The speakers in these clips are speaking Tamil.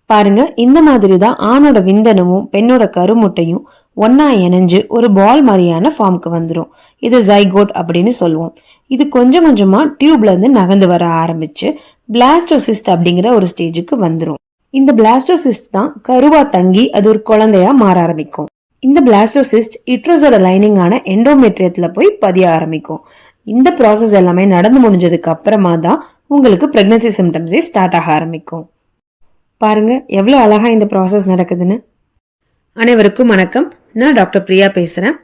பாருங்க, இந்த மாதிரி தான் ஆணோட விந்தணுவும் பெண்ணோட கருமுட்டையும் ஒன்னா இணைஞ்சு ஒரு பால் மாதிரியான ஃபார்முக்கு வந்துடும். இது ஜைகோட் அப்படின்னு சொல்லுவோம். இது கொஞ்சம் கொஞ்சமா டியூப்ல இருந்து நகர்ந்து வர ஆரம்பிச்சு பிளாஸ்டோசிஸ்ட் அப்படிங்கிற ஒரு ஸ்டேஜுக்கு வந்துடும். இந்த பிளாஸ்டோசிஸ்ட் தான் கருவா தங்கி அது ஒரு குழந்தையா மாற ஆரம்பிக்கும். இந்த பிளாஸ்டோசிஸ்ட் யூட்ரஸோட லைனிங் ஆன எண்டோமெட்ரியத்துல போய் பதிய ஆரம்பிக்கும். இந்த ப்ராசஸ் எல்லாமே நடந்து முடிஞ்சதுக்கு அப்புறமா தான் உங்களுக்கு பிரெக்னன்சி சிம்டம்ஸே ஸ்டார்ட் ஆக ஆரம்பிக்கும். பாருங்க எவ்வளவு அழகா இந்த ப்ராசஸ் நடக்குதுன்னு. அனைவருக்கும் வணக்கம். நான் டாக்டர் பிரியா பேசுறேன்.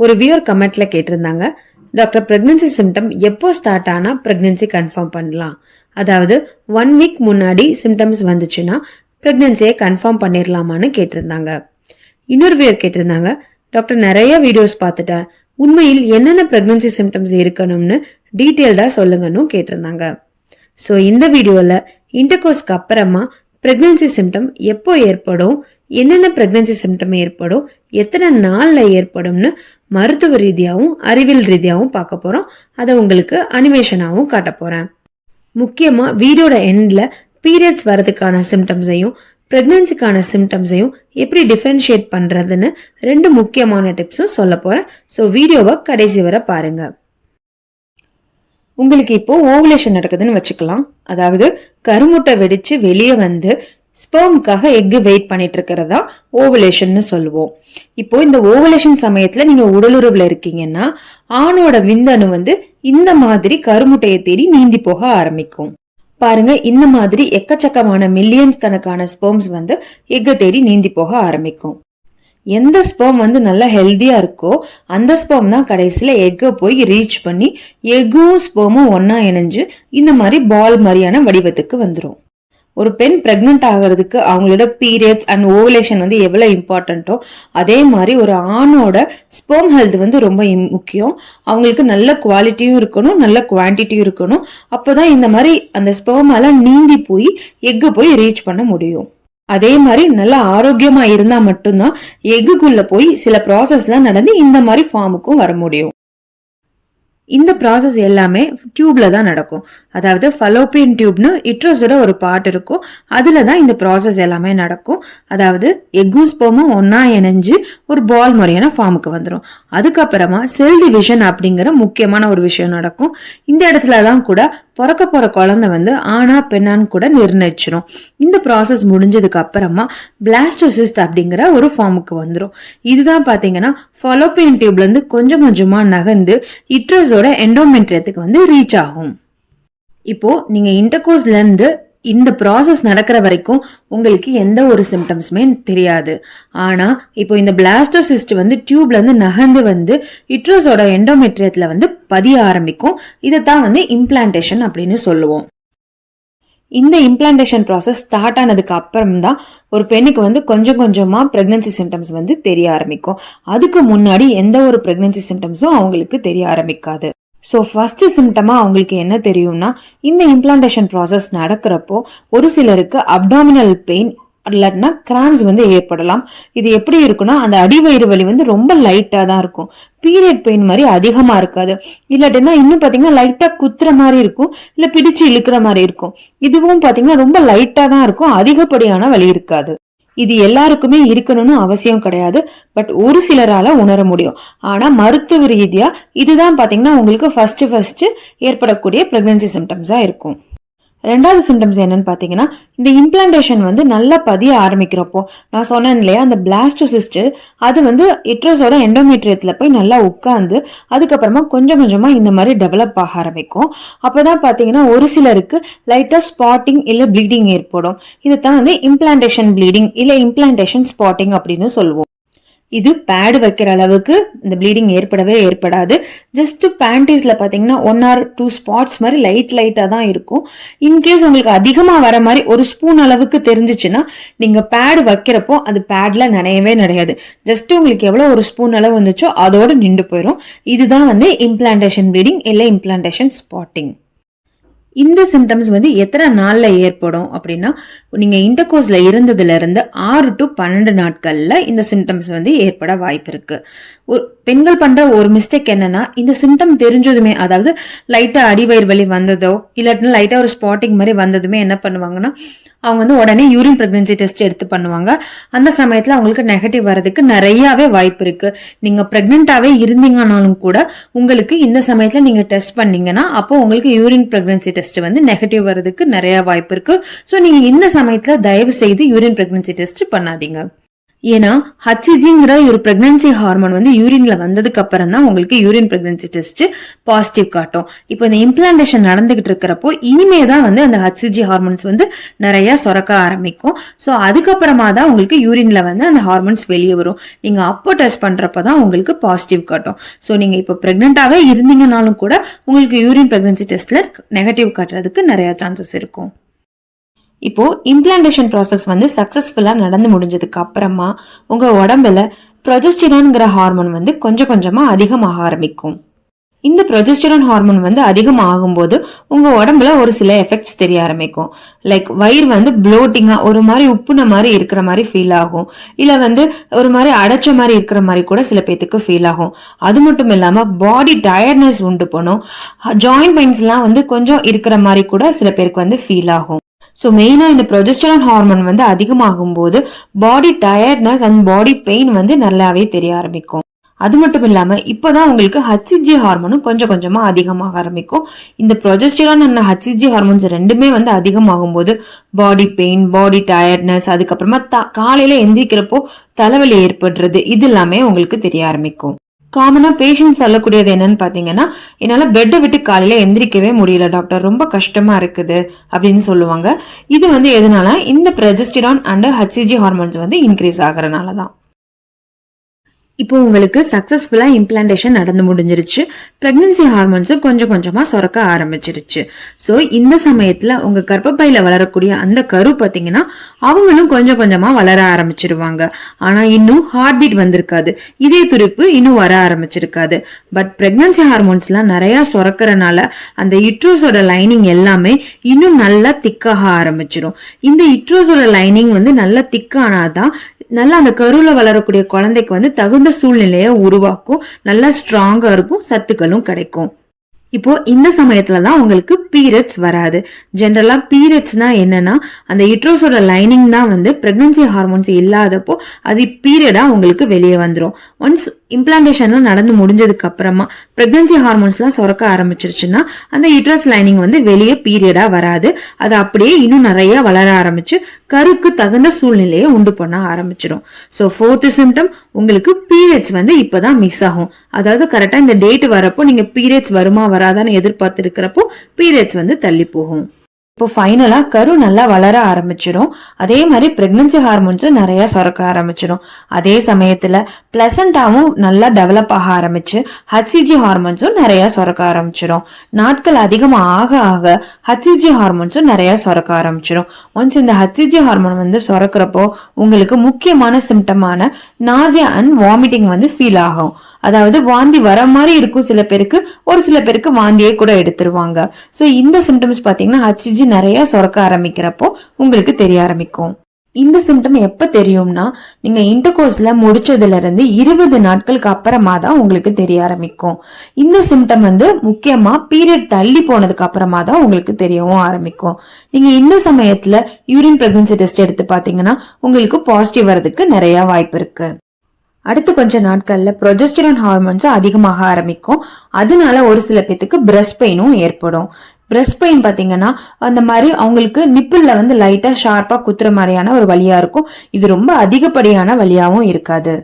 ஒரு வியூவர் கமெண்ட்ல கேட்டிருந்தாங்க, டாக்டர் பிரெக்னன்சி சிம்டம் எப்போ ஸ்டார்ட் ஆனா பிரெக்னன்சி கன்ஃபார்ம் பண்ணலாம், அதாவது 1 வீக் முன்னாடி சிம்டம்ஸ் வந்துச்சுன்னா பிரெக்னன்சியை கன்ஃபார்ம் பண்ணிடலாமான்னு கேட்டிருந்தாங்க. இன்னொரு வியூவர் கேட்டிருந்தாங்க, டாக்டர் நிறைய வீடியோஸ் பார்த்துட்டேன், உண்மையில் என்னென்ன பிரெக்னன்சி சிம்டம்ஸ் இருக்கணும்னு டீட்டெயில்டா சொல்லுங்கன்னு கேட்டிருந்தாங்க. ஸோ இந்த வீடியோல இன்டர்கோர்ஸ்க்கு அப்புறமா பிரெக்னன்சி சிம்டம் எப்போ ஏற்படும், என்னென்ன பிரெக்னன்சி சிம்டம் ஏற்படும், எத்தனை நாள்ல ஏற்படும்னு மருத்துவ ரீதியாகவும் அறிவியல் ரீதியாகவும் பார்க்க போறோம். அதை உங்களுக்கு அனிமேஷனாகவும் காட்ட போறேன். முக்கியமா வீடியோட எண்ட்ல பீரியட்ஸ் வரதுக்கான சிம்டம்ஸையும் பிரெக்னன்சிக்கான சிம்டம்ஸையும் எப்படி டிஃபரன்ஷியேட் பண்றதுன்னு 2 முக்கியமான டிப்ஸும் சொல்ல போறேன். ஸோ வீடியோவை கடைசி வரை பாருங்க. உங்களுக்கு இப்போ ஓவுலேஷன் நடக்குதுன்னு வச்சுக்கலாம். அதாவது கருமுட்டை வெடிச்சு வெளியே வந்து ஸ்பெர்முக்காக எக் வெயிட் பண்ணிட்டு இருக்கிறதா ஓவுலேஷன் சொல்லுவோம். இப்போ இந்த ஓவுலேஷன் சமயத்துல நீங்க உடலுறவுல இருக்கீங்கன்னா ஆணோட விந்தணு வந்து இந்த மாதிரி கருமுட்டையை தேடி நீந்தி போக ஆரம்பிக்கும். பாருங்க, இந்த மாதிரி எக்கச்சக்கமான மில்லியன்ஸ் கணக்கான ஸ்பெர்ம்ஸ் வந்து எக்கை தேடி நீந்தி போக ஆரம்பிக்கும். எந்த ஸ்பெர்ம் வந்து நல்லா ஹெல்தியா இருக்கோ அந்த ஸ்பெர்ம் தான் கடைசியில எக்கை போய் ரீச் பண்ணி எக்கும் ஸ்பெர்மும் ஒன்னா இணைஞ்சு இந்த மாதிரி பால் மாதிரியான வடிவத்துக்கு வந்துடும். ஒரு பெண் பிரெக்னென்ட் ஆகிறதுக்கு அவங்களோட பீரியட்ஸ் அண்ட் ஓவுலேஷன் வந்து எவ்வளவு இம்பார்ட்டன்ட்டோ அதே மாதிரி ஒரு ஆணோட ஸ்பெர்ம் ஹெல்த் வந்து ரொம்ப முக்கியம். அவங்களுக்கு நல்ல குவாலிட்டியும் இருக்கணும், நல்ல குவான்டிட்டியும் இருக்கணும். அப்போதான் இந்த மாதிரி அந்த ஸ்பெர்மால நீந்தி போய் எக்கு போய் ரீச் பண்ண முடியும். அதே மாதிரி நல்ல ஆரோக்கியமா இருந்தா மட்டும்தான் எக்குக்குள்ள போய் சில ப்ராசஸ்லாம் நடந்து இந்த மாதிரி ஃபார்முக்கும் வர முடியும். இந்த ப்ராசஸ் எல்லாமே டியூப்ல தான் நடக்கும். அதாவது ஃபலோப்பியன் டியூப்னு யூட்ரஸோட ஒரு பார்ட் இருக்கும், அதுல தான் இந்த ப்ராசஸ் எல்லாமே நடக்கும். அதாவது எக்கும் ஸ்பெர்மும் ஒன்னா இணைஞ்சு ஒரு பால் மாதிரியான ஃபார்முக்கு வந்துடும். அதுக்கப்புறமா செல் டிவிஷன் அப்படிங்கிற முக்கியமான ஒரு விஷயம் நடக்கும். இந்த இடத்துலதான் கூட பிறக்க போற குழந்தை வந்து ஆனா பெண்ணான்னு கூட நிர்ணயிச்சிடும். இந்த ப்ராசஸ் முடிஞ்சதுக்கு அப்புறமா பிளாஸ்டோசிஸ்ட் அப்படிங்கிற ஒரு ஃபார்முக்கு வந்துடும். இதுதான் பாத்தீங்கன்னா ஃபலோப்பியன் டியூப்ல இருந்து கொஞ்சம் கொஞ்சமா நகர்ந்து யூட்ரஸோட எண்டோமெட்ரியத்துக்கு வந்து ரீச் ஆகும். இப்போ நீங்க இன்டர்கோர்ஸ்ல இருந்து இந்த ப்ராசஸ் நடக்கிற வரைக்கும் உங்களுக்கு எந்த ஒரு சிம்டம்ஸுமே தெரியாது. ஆனா இப்போ இந்த பிளாஸ்டோசிஸ்ட் வந்து டியூப்ல இருந்து நகர்ந்து வந்து யூட்ரஸோட எண்டோமெட்ரியத்துல வந்து பதிய ஆரம்பிக்கும். இதைத்தான் வந்து இம்ப்ளான்டேஷன் அப்படின்னு சொல்லுவோம். இந்த இம்ப்ளான்டேஷன் ப்ராசஸ் ஸ்டார்ட் ஆனதுக்கு அப்புறம் தான் ஒரு பெண்ணுக்கு வந்து கொஞ்சம் கொஞ்சமா பிரெக்னன்சி சிம்டம்ஸ் வந்து தெரிய ஆரம்பிக்கும். அதுக்கு முன்னாடி எந்த ஒரு பிரெக்னன்சி சிம்டம்ஸும் அவங்களுக்கு தெரிய ஆரம்பிக்காது. ஸோ ஃபர்ஸ்ட் சிம்டமா அவங்களுக்கு என்ன தெரியும்னா, இந்த இம்ப்ளான்டேஷன் ப்ராசஸ் நடக்கிறப்போ ஒரு சிலருக்கு அப்டாமினல் பெயின் இல்லாட்டினா கிராம்ஸ் வந்து ஏற்படலாம். இது எப்படி இருக்குன்னா, அந்த அடிவயிறு வலி வந்து ரொம்ப லைட்டா தான் இருக்கும், பீரியட் பெயின் மாதிரி அதிகமா இருக்காது. இல்லாட்டினா இன்னும் பாத்தீங்கன்னா லைட்டா குத்துற மாதிரி இருக்கும், இல்ல பிடிச்சு இழுக்கிற மாதிரி இருக்கும். இதுவும் பாத்தீங்கன்னா ரொம்ப லைட்டா தான் இருக்கும், அதிகப்படியான வலி இருக்காது. இது எல்லாருக்குமே இருக்கணும்னு அவசியம் கிடையாது, பட் ஒரு சிலரால உணர முடியும். ஆனா மருத்துவ ரீதியா இதுதான் பாத்தீங்கன்னா உங்களுக்கு ஃபர்ஸ்ட் ஏற்படக்கூடிய பிரெக்னன்சி சிம்டம்ஸா இருக்கும். ரெண்டாவது சிம்டம்ஸ் என்னன்னு பாத்தீங்கன்னா, இந்த இம்ப்ளான்டேஷன் வந்து நல்லா பதிய ஆரம்பிக்கிறப்போ நான் சொன்னேன் இல்லையா, அந்த பிளாஸ்டோசிஸ்ட் அது வந்து யூட்ரஸோட எண்டோமெட்ரியத்துல போய் நல்லா உட்கார்ந்து அதுக்கப்புறமா கொஞ்சம் கொஞ்சமா இந்த மாதிரி டெவலப் ஆக ஆரம்பிக்கும். அப்பதான் பாத்தீங்கன்னா ஒரு சிலருக்கு லைட்டா ஸ்பாட்டிங் இல்ல ப்ளீடிங் ஏற்படும். இதுதான் வந்து இம்ப்ளான்டேஷன் ப்ளீடிங் இல்ல இம்ப்ளான்டேஷன் ஸ்பாட்டிங் அப்படின்னு சொல்லுவோம். இது பேடு வைக்கிற அளவுக்கு இந்த ப்ளீடிங் ஏற்படவே ஏற்படாது. ஜஸ்ட் பேண்டீஸ்ல பாத்தீங்கன்னா 1 or 2 ஸ்பாட்ஸ் மாதிரி லைட்டா தான் இருக்கும். இன்கேஸ் உங்களுக்கு அதிகமா வர மாதிரி ஒரு ஸ்பூன் அளவுக்கு தெரிஞ்சிச்சுன்னா நீங்க பேடு வைக்கிறப்போ அது பேட்ல நனையவே நடையாது. ஜஸ்ட் உங்களுக்கு எவ்வளவு ஒரு ஸ்பூன் அளவு வந்துச்சோ அதோட நின்று போயிடும். இதுதான் வந்து இம்ப்ளான்டேஷன் ப்ளீடிங் இல்ல இம்ப்ளான்டேஷன் ஸ்பாட்டிங். இந்த சிம்டம்ஸ் வந்து எத்தனை நாள்ல ஏற்படும் அப்படின்னா, நீங்க இன்டர்கோர்ஸ்ல இருந்ததுல இருந்து 6 to 12 நாட்கள்ல இந்த சிம்டம்ஸ் வந்து ஏற்பட வாய்ப்பு இருக்கு. பெண்கள் பண்ற ஒரு மிஸ்டேக் என்னன்னா, இந்த சிம்டம் தெரிஞ்சதுமே, அதாவது லைட்டா அடிவயிறு வலி வந்ததோ இல்லாட்டினா லைட்டா ஒரு ஸ்பாட்டிங் மாதிரி வந்ததுமே என்ன பண்ணுவாங்கன்னா, அவங்க வந்து உடனே யூரின் பிரெக்னன்சி டெஸ்ட் எடுத்து பண்ணுவாங்க. அந்த சமயத்துல அவங்களுக்கு நெகட்டிவ் வரதுக்கு நிறையவே வாய்ப்பு இருக்கு. நீங்க பிரெக்னென்டாவே இருந்தீங்கன்னாலும் கூட உங்களுக்கு இந்த சமயத்துல நீங்க டெஸ்ட் பண்ணீங்கன்னா அப்போ உங்களுக்கு யூரின் பிரெக்னன்சி டெஸ்ட் வந்து நெகட்டிவ் வரதுக்கு நிறைய வாய்ப்பு இருக்கு. சோ நீங்க இந்த சமயத்துல தயவு செய்து யூரின் பிரெக்னன்சி டெஸ்ட் பண்ணாதீங்க. ஏன்னா ஹச்சிஜிங்கிற ஒரு பிரெக்னன்சி ஹார்மோன் வந்து யூரின்ல வந்ததுக்கு அப்புறம் தான் உங்களுக்கு யூரின் பிரெக்னன்சி டெஸ்ட் பாசிட்டிவ் காட்டும். இப்போ இந்த இம்ப்ளான்டேஷன் நடந்துகிட்டு இருக்கிறப்போ இனிமே தான் வந்து அந்த ஹச்சிஜி ஹார்மோன்ஸ் வந்து நிறைய சுரக்க ஆரம்பிக்கும். ஸோ அதுக்கப்புறமா தான் உங்களுக்கு யூரின்ல வந்து அந்த ஹார்மோன்ஸ் வெளியே வரும். நீங்க அப்போ டெஸ்ட் பண்றப்பதான் உங்களுக்கு பாசிட்டிவ் காட்டும். ஸோ நீங்க இப்போ பிரெக்னென்டாவே இருந்தீங்கன்னாலும் கூட உங்களுக்கு யூரின் பிரெக்னன்சி டெஸ்ட்ல நெகட்டிவ் காட்டுறதுக்கு நிறைய சான்சஸ் இருக்கும். இப்போ இம்ப்ளான்டேஷன் ப்ராசஸ் வந்து சக்சஸ்ஃபுல்லா நடந்து முடிஞ்சதுக்கு அப்புறமா உங்க உடம்புல ப்ரொஜெஸ்டரான்ங்கிற ஹார்மோன் வந்து கொஞ்சம் கொஞ்சமா அதிகமாக ஆரம்பிக்கும். இந்த ப்ரொஜெஸ்டரான் ஹார்மோன் வந்து அதிகமாகும் போது உங்க உடம்புல ஒரு சில எஃபெக்ட்ஸ் தெரிய ஆரம்பிக்கும். லைக் வயிறு வந்து ப்ளோட்டிங்கா ஒரு மாதிரி உப்புன மாதிரி இருக்கிற மாதிரி ஃபீல் ஆகும், இல்ல வந்து ஒரு மாதிரி அடைச்ச மாதிரி இருக்கிற மாதிரி கூட சில பேத்துக்கு ஃபீல் ஆகும். அது மட்டும் இல்லாம பாடி டயர்ட்னஸ் உண்டு பண்ணும். ஜாயிண்ட் பெயின்ஸ் எல்லாம் வந்து கொஞ்சம் இருக்கிற மாதிரி கூட சில பேருக்கு வந்து ஃபீல் ஆகும். ஸோ மெயினா இந்த ப்ரொஜெஸ்டரான் ஹார்மோன் வந்து அதிகமாகும் போது பாடி டயர்ட்னஸ் அண்ட் பாடி பெயின் வந்து நல்லாவே தெரிய ஆரம்பிக்கும். அது மட்டும் இல்லாம இப்பதான் உங்களுக்கு ஹச்சிஜி ஹார்மோனும் கொஞ்சம் கொஞ்சமா அதிகமாக ஆரம்பிக்கும். இந்த ப்ரொஜெஸ்டரான் அண்ட் ஹச்சிஜி ஹார்மோன்ஸ் ரெண்டுமே வந்து அதிகமாகும் போது பாடி பெயின், பாடி டயர்ட்னஸ், அதுக்கப்புறமா காலையில எந்திரிக்கிறப்போ தலைவலி ஏற்படுறது, இது எல்லாமே உங்களுக்கு தெரிய ஆரம்பிக்கும். காமனா பேஷண்ட் சொல்லக்கூடியது என்னன்னு பாத்தீங்கன்னா, என்னால பெட்டை விட்டு காலையில எந்திரிக்கவே முடியல டாக்டர், ரொம்ப கஷ்டமா இருக்குது அப்படின்னு சொல்லுவாங்க. இது வந்து எதனால, இந்த ப்ரொஜெஸ்டரான் அண்ட் ஹச்சிஜி ஹார்மோன்ஸ் வந்து இன்க்ரீஸ் ஆகுறதுனாலதான். இப்போ உங்களுக்கு சக்சஸ்ஃபுல்லா இம்ப்ளான்டேஷன் நடந்து முடிஞ்சிருச்சு. பிரெக்னன்சி ஹார்மோன்ஸும் கொஞ்சம் கொஞ்சமா சுரக்க ஆரம்பிச்சிருச்சு. சோ இந்த சமயத்துல உங்க கர்ப்பப்பையில வளரக்கூடிய அந்த கரு பாத்தீங்கன்னா அவங்களும் கொஞ்சம் கொஞ்சமா வளர ஆரம்பிச்சிருவாங்க. ஆனா இன்னும் ஹார்ட் பீட் வந்திருக்காது, இதய துடிப்பு இன்னும் வர ஆரம்பிச்சிருக்காது. பட் பிரெக்னன்சி ஹார்மோன்ஸ் எல்லாம் நிறைய சுரக்கிறனால அந்த யுட்ரஸோட லைனிங் எல்லாமே இன்னும் நல்லா திக்காக ஆரம்பிச்சிடும். இந்த யுட்ரஸோட லைனிங் வந்து நல்லா திக்கானாதான் நல்லா அந்த கருவுல வளரக்கூடிய குழந்தைக்கு வந்து தகுந்த சூழ்நிலையை உருவாக்கும், நல்லா ஸ்ட்ராங்கா இருக்கும், சத்துக்களும் கிடைக்கும். இப்போ இந்த சமயத்துலதான் உங்களுக்கு பீரியட்ஸ் வராது. ஜென்ரலா பீரியட்ஸ்னா என்னன்னா, அந்த யுட்ரஸோட லைனிங் தான் வந்து பிரெக்னன்சி ஹார்மோன்ஸ் இல்லாதப்போ அது பீரியடா உங்களுக்கு வெளியே வந்துடும். ஒன்ஸ் இம்ப்ளான்டேஷன்லாம் நடந்து முடிஞ்சதுக்கு அப்புறமா பிரெக்னன்சி ஹார்மோன்ஸ் எல்லாம் சுரக்க ஆரம்பிச்சிருச்சுன்னா அந்த யுட்ரஸ் லைனிங் வந்து வெளியே பீரியடா வராது. அது அப்படியே இன்னும் நிறைய வளர ஆரம்பிச்சு கருக்கு தகுந்த சூழ்நிலையை உண்டு பண்ண ஆரம்பிச்சிடும். ஸோ 4th சிம்டம் உங்களுக்கு பீரியட்ஸ் வந்து இப்பதான் மிஸ் ஆகும். அதாவது கரெக்டா இந்த டேட் வரப்போ நீங்க பீரியட்ஸ் வருமா வராதான்னு எதிர்பார்த்து இருக்கிறப்போ பீரியட்ஸ் வந்து தள்ளி போகும். இப்போ ஃபைனலா கரு நல்லா வளர ஆரம்பிச்சிடும். அதே மாதிரி பிரெக்னன்சி ஹார்மோன்ஸும் நிறைய சுரக்க ஆரம்பிச்சிடும். அதே சமயத்துல பிளசண்டாவும் நல்லா டெவலப் ஆக ஆரம்பிச்சு ஹச்சிஜி ஹார்மோன்ஸும் நிறைய சுரக்க ஆரம்பிச்சிடும். நாட்கள் அதிகமா ஆக ஆக ஹச்சிஜி ஹார்மோன்ஸும் நிறைய சுரக்க ஆரம்பிச்சிடும். ஒன்ஸ் இந்த ஹச்சிஜி ஹார்மோன் வந்து சுரக்கிறப்போ உங்களுக்கு முக்கியமான சிம்டமான நாசியா அண்ட் வாமிட்டிங் வந்து ஃபீல் ஆகும். அதாவது வாந்தி வர மாதிரி இருக்கும் சில பேருக்கு, ஒரு சில பேருக்கு வாந்தியே கூட எடுத்துருவாங்க. சோ இந்த சிம்டம்ஸ் பாத்தீங்கன்னா ஹச்சிஜி நிறைய சுரக்க ஆரம்பிக்கிறப்போ உங்களுக்கு தெரிய ஆரம்பிக்கும். இந்த சிம்டம் எப்ப தெரியும்னா, நீங்க இன்டர்கோர்ஸ்ல முடிச்சதுல இருந்து 20 நாட்களுக்கு அப்புறமா தான் உங்களுக்கு தெரிய ஆரம்பிக்கும். இந்த சிம்டம் வந்து முக்கியமா பீரியட் தள்ளி போனதுக்கு அப்புறமா தான் உங்களுக்கு தெரியவும் ஆரம்பிக்கும். நீங்க இந்த சமயத்துல யூரின் பிரெக்னன்சி டெஸ்ட் எடுத்து பாத்தீங்கன்னா உங்களுக்கு பாசிட்டிவ் வரதுக்கு நிறைய வாய்ப்பு இருக்கு. அடுத்து கொஞ்ச நாட்கள்ல ப்ரொஜெஸ்டரான் ஹார்மோன்ஸும் அதிகமாக ஆரம்பிக்கும். அதனால ஒரு சில பேத்துக்கு பிரஸ்ட் பெயினும் ஏற்படும். பிரஸ்ட் பெயின் பாத்தீங்கன்னா அந்த மாதிரி அவங்களுக்கு நிப்பிள்ல வந்து லைட்டா ஷார்ப்பா குத்துற மாதிரியான ஒரு வலியா இருக்கும். இது ரொம்ப அதிகப்படியான வலியாவும் இருக்காது.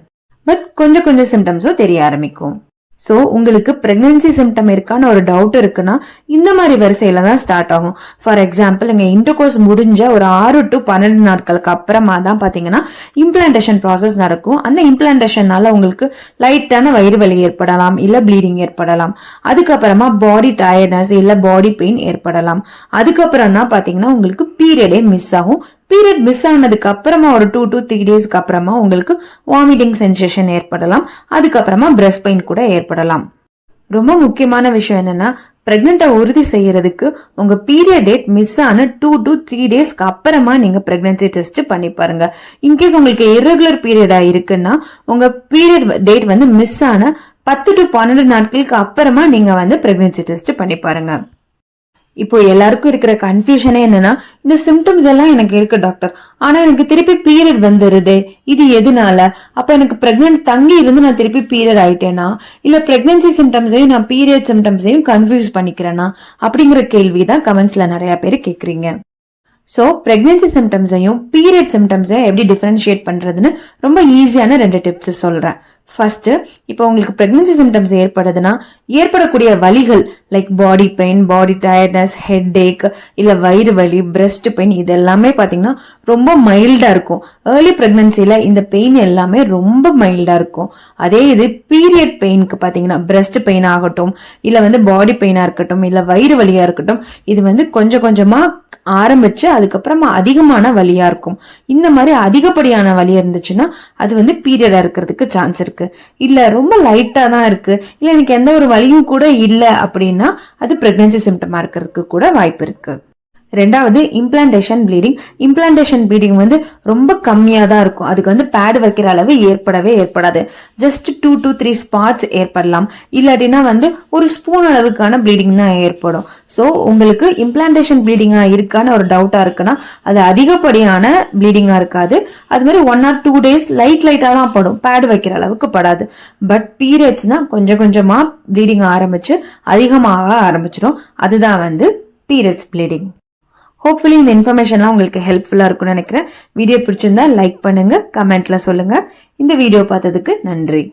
பட் கொஞ்சம் கொஞ்சம் சிம்டம்ஸும் தெரிய ஆரம்பிக்கும். சோ உங்களுக்கு பிரெக்னன்சி சிம்டம் இருக்கான ஒரு டவுட் இருக்குன்னா இந்த மாதிரி வரிசையில தான் ஸ்டார்ட் ஆகும். ஃபார் எக்ஸாம்பிள் இங்க இன்டர்கோர்ஸ் முடிஞ்ச ஒரு 6 to 12 நாட்களுக்கு அப்புறமா தான் பாத்தீங்கன்னா இம்ப்ளான்டேஷன் ப்ராசஸ் நடக்கும். அந்த இம்ப்ளான்டேஷனால உங்களுக்கு லைட்டான வயிறு வலி ஏற்படலாம், இல்ல ப்ளீடிங் ஏற்படலாம். அதுக்கப்புறமா பாடி டயர்ட்னஸ் இல்ல பாடி பெயின் ஏற்படலாம். அதுக்கப்புறம் தான் பாத்தீங்கன்னா உங்களுக்கு பீரியடே மிஸ் ஆகும். பீரியட் மிஸ் ஆனதுக்கு அப்புறமா ஒரு 2 to 3 டேஸ்க்கு அப்புறமா உங்களுக்கு வாமிட்டிங் சென்சேஷன் ஏற்படலாம். அதுக்கப்புறமா பிரஸ்ட் பெயின் கூட ஏற்படலாம். ரொம்ப முக்கியமான விஷயம் என்னன்னா, பிரெக்னென்ட்டை உறுதி செய்யறதுக்கு உங்க பீரியட் டேட் மிஸ் ஆன 2 to 3 டேஸ்க்கு அப்புறமா நீங்க பிரெக்னன்சி டெஸ்ட் பண்ணி பாருங்க. இன்கேஸ் உங்களுக்கு இர்ரெகுலர் பீரியடா இருக்குன்னா உங்க பீரியட் டேட் வந்து மிஸ் ஆன 10 to 12 நாட்களுக்கு அப்புறமா நீங்க வந்து பிரெக்னன்சி டெஸ்ட் பண்ணி பாருங்க. இப்போ எல்லாருக்கும் இருக்கிற கன்ஃபியூஷனே என்னன்னா, இந்த சிம்டம்ஸ் எல்லாம் எனக்கு இருக்கு டாக்டர், ஆனா எனக்கு திருப்பி பீரியட் வந்துருது, இது எதனால? அப்ப எனக்கு பிரெக்னன்ட் தங்கி இருந்து நான் திருப்பி பீரியட் ஆயிட்டேனா, இல்ல பிரெக்னன்சி சிம்டம்ஸையும் நான் பீரியட் சிம்டம்ஸையும் கன்ஃபியூஸ் பண்ணிக்கிறேனா அப்படிங்கிற கேள்விதான் கமெண்ட்ஸ்ல நிறைய பேர் கேக்குறீங்க. ஸோ பிரெக்னன்சி சிம்டம்ஸையும் பீரியட் சிம்டம்ஸையும் எப்படி டிஃபரன்ஷியேட் பண்றதுன்னு ரொம்ப ஈஸியான 2 டிப்ஸ் சொல்றேன். ஃபர்ஸ்ட், இப்போ உங்களுக்கு பிரெக்னன்சி சிம்டம்ஸ் ஏற்படுதுன்னா ஏற்படக்கூடிய வலிகள் லைக் பாடி பெயின், பாடி டயர்ட்னஸ், ஹெட் ஏக், இல்ல வயிறு வலி, பிரெஸ்ட் பெயின், இது எல்லாமே பாத்தீங்கன்னா ரொம்ப மைல்டா இருக்கும். ஏர்லி பிரெக்னன்சில இந்த பெயின் எல்லாமே ரொம்ப மைல்டா இருக்கும். அதே இது பீரியட் பெயினுக்கு பாத்தீங்கன்னா பிரெஸ்ட் பெயின் ஆகட்டும், இல்ல வந்து பாடி பெயினா இருக்கட்டும், இல்ல வயிறு வலியா இருக்கட்டும், இது வந்து கொஞ்சம் கொஞ்சமா ஆரம்பிச்சு அதுக்கப்புறமா அதிகமான வலியா இருக்கும். இந்த மாதிரி அதிகப்படியான வலி இருந்துச்சுன்னா அது வந்து பீரியடா இருக்கிறதுக்கு சான்ஸ் இருக்கு. இல்ல ரொம்ப லைட்டா தான் இருக்கு, இல்ல எனக்கு எந்த ஒரு வலியும் கூட இல்ல அப்படின்னா அது பிரெக்னன்சி சிம்டமா இருக்கிறதுக்கு கூட வாய்ப்பு இருக்கு. ரெண்டாவது, இம்ப்ளான்டேஷன் ப்ளீடிங். இம்ப்ளான்டேஷன் ப்ளீடிங் வந்து ரொம்ப கம்மியா தான் இருக்கும். அதுக்கு வந்து பேட் வைக்கிற அளவு ஏற்படவே ஏற்படாது. ஜஸ்ட் 2 to 3 ஸ்பாட்ஸ் ஏற்படலாம், இல்லாட்டினா வந்து ஒரு ஸ்பூன் அளவுக்கான ப்ளீடிங் தான் ஏற்படும். ஸோ உங்களுக்கு இம்ப்ளான்டேஷன் ப்ளீடிங்கா இருக்கான்னு ஒரு டவுட்டா இருக்குன்னா அது அதிகப்படியான ப்ளீடிங்கா இருக்காது. அது மாதிரி 1 or 2 days லைட்டா தான் படும், பேட் வைக்கிற அளவுக்கு படாது. பட் பீரியட்ஸ்னா கொஞ்சம் கொஞ்சமா ப்ளீடிங் ஆரம்பிச்சு அதிகமாக ஆரம்பிச்சிடும். அதுதான் வந்து பீரியட்ஸ் ப்ளீடிங். ஹோப்ஃபுல்லி இந்த இன்ஃபர்மேஷன்லாம் உங்களுக்கு ஹெல்ப்ஃபுல்லா இருக்கும்னு நினைக்கிறேன். வீடியோ பிடிச்சிருந்தா லைக் பண்ணுங்க, கமெண்ட்ல சொல்லுங்க. இந்த வீடியோ பார்த்ததுக்கு நன்றி.